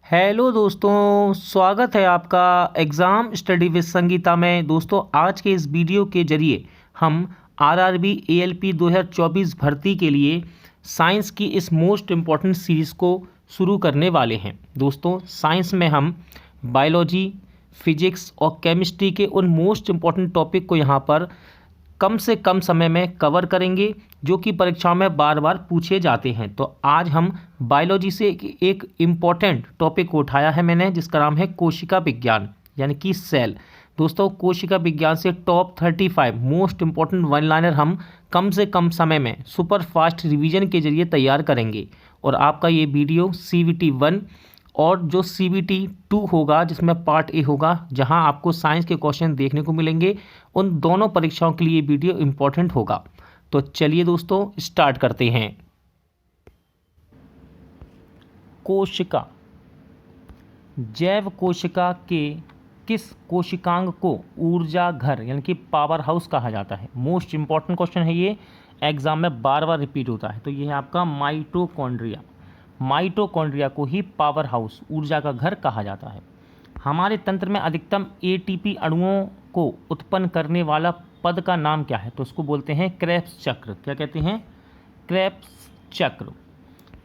Hello दोस्तों, स्वागत है आपका एग्ज़ाम स्टडी विद संगीता में। दोस्तों, आज के इस वीडियो के जरिए हम आरआरबी एएलपी 2024 भर्ती के लिए साइंस की इस मोस्ट इम्पॉर्टेंट सीरीज़ को शुरू करने वाले हैं। दोस्तों, साइंस में हम बायोलॉजी, फिजिक्स और केमिस्ट्री के उन मोस्ट इम्पॉर्टेंट टॉपिक को यहाँ पर कम से कम समय में कवर करेंगे, जो कि परीक्षाओं में बार बार पूछे जाते हैं। तो आज हम बायोलॉजी से एक इम्पॉर्टेंट टॉपिक को उठाया है मैंने, जिसका नाम है कोशिका विज्ञान यानी कि सेल। दोस्तों, कोशिका विज्ञान से top 35 most important one liner हम कम से कम समय में सुपर फास्ट रिवीजन के जरिए तैयार करेंगे। और आपका ये वीडियो CBT 1 और जो CBT 2 होगा, जिसमें पार्ट ए होगा, जहां आपको साइंस के क्वेश्चन देखने को मिलेंगे, उन दोनों परीक्षाओं के लिए वीडियो इम्पोर्टेंट होगा। तो चलिए दोस्तों, स्टार्ट करते हैं। कोशिका। जैव कोशिका के किस कोशिकांग को ऊर्जा घर यानी कि पावर हाउस कहा जाता है? मोस्ट इम्पॉर्टेंट क्वेश्चन है ये, एग्जाम में बार बार रिपीट होता है। तो ये है आपका माइटोकॉन्ड्रिया। माइटोकॉन्ड्रिया को ही पावर हाउस, ऊर्जा का घर कहा जाता है। हमारे तंत्र में अधिकतम ATP अणुओं को उत्पन्न करने वाला पद का नाम क्या है? तो उसको बोलते हैं क्रेब्स चक्र। क्या कहते हैं? क्रेब्स चक्र।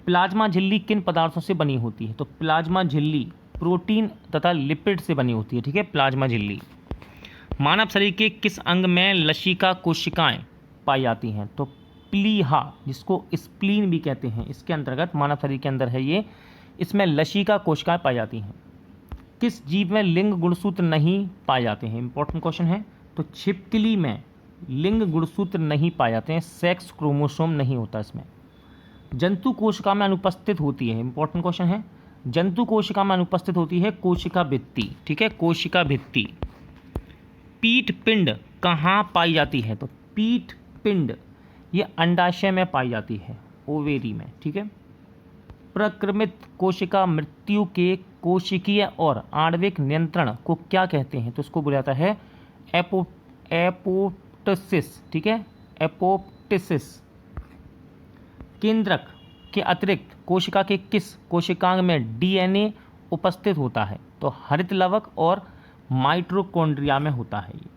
प्लाज्मा झिल्ली किन पदार्थों से बनी होती है? तो प्लाज्मा झिल्ली प्रोटीन तथा लिपिड से बनी होती है। ठीक है, प्लाज्मा झिल्ली। मानव शरीर के किस अंग में लसिका कोशिकाएं पाई जाती हैं? तो प्लीहा, जिसको स्प्लीन भी कहते हैं, इसके अंतर्गत मानव शरीर के अंदर है ये। इसमें लसिका कोशिकाएं पाई जाती हैं। किस जीव में लिंग गुणसूत्र नहीं पाए जाते हैं? इंपॉर्टेंट क्वेश्चन है। तो छिपकली में लिंग गुणसूत्र नहीं पाए जाते हैं, सेक्स क्रोमोसोम नहीं होता इसमें। जंतु कोशिका में अनुपस्थित होती है, इंपॉर्टेंट क्वेश्चन है। जंतु कोशिका में अनुपस्थित होती है कोशिका भित्ति। ठीक है, कोशिका भित्ति। पीठ पिंड कहाँ पाई जाती है? तो पीठ पिंड ये अंडाशय में पाई जाती है, ओवेरी में। ठीक है। प्रक्रमित कोशिका मृत्यु के कोशिकीय और आणविक नियंत्रण को क्या कहते हैं? तो उसको बोला जाता है एपोप्टोसिस। ठीक है, एपोप्टोसिस। केंद्रक के अतिरिक्त कोशिका के किस कोशिकांग में DNA उपस्थित होता है? तो हरित लवक और माइटोकॉन्ड्रिया में होता है ये।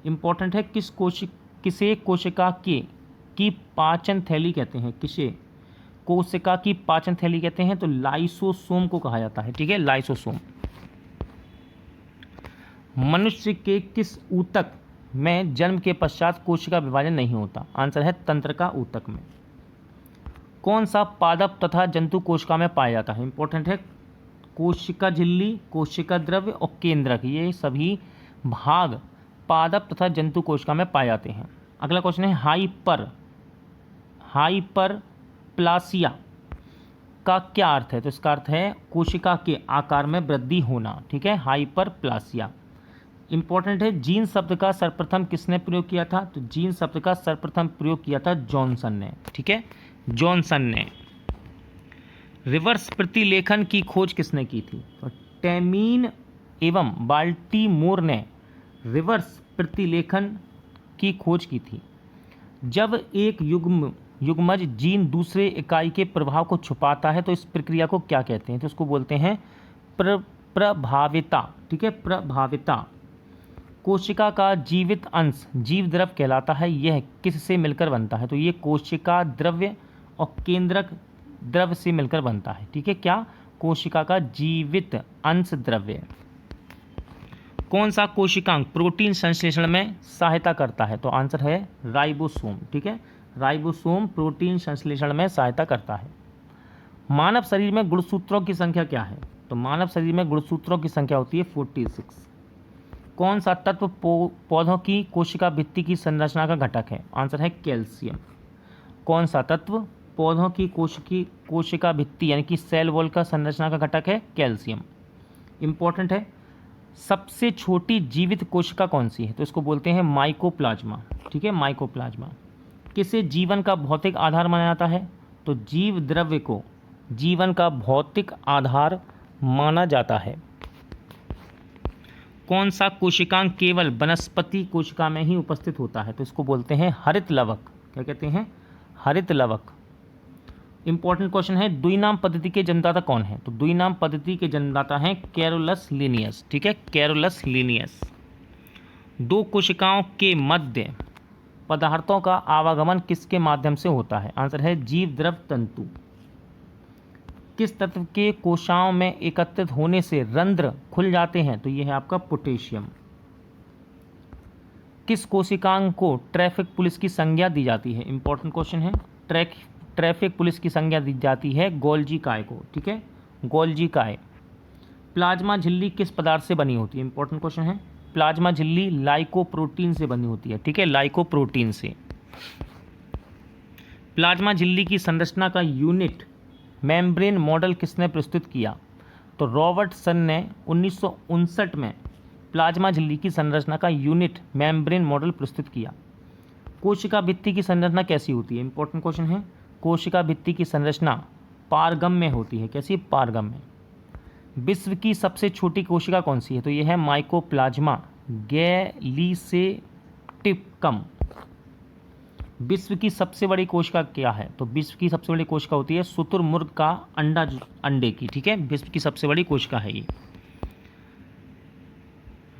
इंपॉर्टेंट है। किसे कोशिका की पाचन थैली कहते हैं? किसे कोशिका की पाचन थैली कहते हैं? तो लाइसोसोम को कहा जाता है। ठीक है, लाइसोसोम। मनुष्य के किस ऊतक में जन्म के पश्चात कोशिका विभाजन नहीं होता? आंसर है तंत्रिका ऊतक में। कौन सा पादप तथा जंतु कोशिका में पाया जाता है? इंपॉर्टेंट है। कोशिका झिल्ली, कोशिका द्रव्य और केंद्रक, ये सभी भाग पादप तथा जंतु कोशिका में पाए जाते हैं। अगला क्वेश्चन है हाइपरप्लासिया का क्या अर्थ है? तो इसका अर्थ है कोशिका के आकार में वृद्धि होना। ठीक है, हाइपरप्लासिया। इंपॉर्टेंट है। जीन शब्द का सर्वप्रथम किसने प्रयोग किया था? तो जीन शब्द का सर्वप्रथम प्रयोग किया था जॉनसन ने। ठीक है, जॉनसन ने। रिवर्स प्रतिलेखन की खोज किसने की थी? तो टेमीन एवं बाल्टीमोर ने रिवर्स प्रतिलेखन की खोज की थी। जब एक युग्मज जीन दूसरे इकाई के प्रभाव को छुपाता है तो इस प्रक्रिया को क्या कहते हैं? तो उसको बोलते हैं प्रभाविता। ठीक है, प्रभाविता। कोशिका का जीवित अंश जीव द्रव कहलाता है। यह किससे मिलकर बनता है? तो ये कोशिका द्रव्य और केंद्रक द्रव्य से मिलकर बनता है। ठीक है, क्या? कोशिका का जीवित अंश द्रव्य। कौन सा कोशिकांग प्रोटीन संश्लेषण में सहायता करता है? तो आंसर है राइबोसोम। ठीक है, राइबोसोम प्रोटीन संश्लेषण में सहायता करता है। मानव शरीर में गुणसूत्रों की संख्या क्या है? तो मानव शरीर में गुणसूत्रों की संख्या होती है 46। कौन सा तत्व पौधों की कोशिका भित्ति की संरचना का घटक है? आंसर है कैल्शियम। कौन सा तत्व पौधों की कोशिका भित्ति यानी कि सेल वॉल का संरचना का घटक है? कैल्शियम। इंपॉर्टेंट है। सबसे छोटी जीवित कोशिका कौन सी है? तो इसको बोलते हैं माइकोप्लाज्मा। ठीक है, माइकोप्लाज्मा। किसे जीवन का भौतिक आधार माना जाता है? तो जीव द्रव्य को जीवन का भौतिक आधार माना जाता है। कौन सा कोशिकांग केवल वनस्पति कोशिका में ही उपस्थित होता है? तो इसको बोलते हैं हरित लवक। क्या कहते हैं? हरित लवक। इंपॉर्टेंट क्वेश्चन है, द्विनाम पद्धति के जन्मदाता कौन है? तो द्विनाम पद्धति के जन्मदाता हैं कैरोलस लिनियस, ठीक है, कैरोलस लिनियस। दो कोशिकाओं के मध्य पदार्थों का आवागमन किसके माध्यम से होता है? आंसर है जीव द्रव तंतु। किस तत्व के कोशिकाओं में एकत्रित होने से रंध्र खुल जाते हैं? तो यह है आपका पोटेशियम। किस कोशिकांग को ट्रैफिक पुलिस की संज्ञा दी जाती है? इंपॉर्टेंट क्वेश्चन है। ट्रैफिक पुलिस की संज्ञा दी जाती है गोल्जी काय को, ठीक है, गोल्जी काय। प्लाज्मा झिल्ली किस पदार्थ से बनी होती है? इंपॉर्टेंट क्वेश्चन है। प्लाज्मा झिल्ली लाइकोप्रोटीन से बनी होती है, ठीक है, लाइकोप्रोटीन से। प्लाज्मा झिल्ली की संरचना का यूनिट मेम्ब्रेन मॉडल किसने प्रस्तुत किया? तो रॉबर्टसन ने 1959 में प्लाज्मा झिल्ली की संरचना का यूनिट मेम्ब्रेन मॉडल प्रस्तुत किया। कोशिका भित्ति की संरचना कैसी होती है? इंपॉर्टेंट क्वेश्चन है। कोशिका भित्ति की संरचना पारगम में होती है। कैसी? पारगम में। विश्व की सबसे छोटी कोशिका कौन सी है? तो यह है माइकोप्लाज्मा गैलीसेटिकम। विश्व की सबसे बड़ी कोशिका क्या है? तो विश्व की सबसे बड़ी कोशिका होती है शुतुरमुर्ग का अंडे की, ठीक है, विश्व की सबसे बड़ी कोशिका है ये।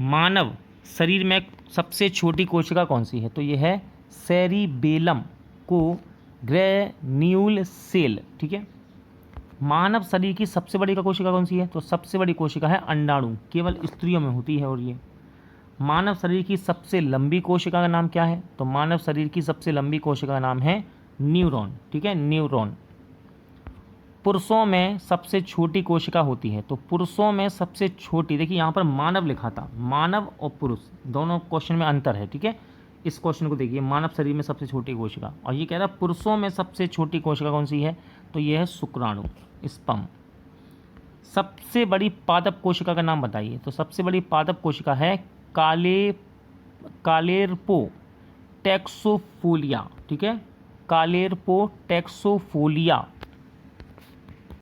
मानव शरीर में सबसे छोटी कोशिका कौन सी है? तो यह है सेरिबेलम को ग्रेन्यूल सेल, ठीक है। मानव शरीर की सबसे बड़ी कोशिका कौन सी है? तो सबसे बड़ी कोशिका है अंडाणु, केवल स्त्रियों में होती है। और ये मानव शरीर की सबसे लंबी कोशिका का नाम क्या है? तो मानव शरीर की सबसे लंबी कोशिका का नाम है न्यूरॉन, ठीक है, न्यूरॉन। पुरुषों में सबसे छोटी कोशिका होती है, तो पुरुषों में सबसे छोटी, देखिए यहाँ पर मानव लिखा था, मानव और पुरुष दोनों क्वेश्चन में अंतर है, ठीक है। इस क्वेश्चन को देखिए, मानव शरीर में सबसे छोटी कोशिका, और ये कह रहा है पुरुषों में सबसे छोटी कोशिका कौन सी है? तो ये है शुक्राणु, स्पर्म। सबसे बड़ी पादप कोशिका का नाम बताइए। तो सबसे बड़ी पादप कोशिका है कालेर्पो टैक्सोफोलिया, ठीक है, कालेर्पो टैक्सोफोलिया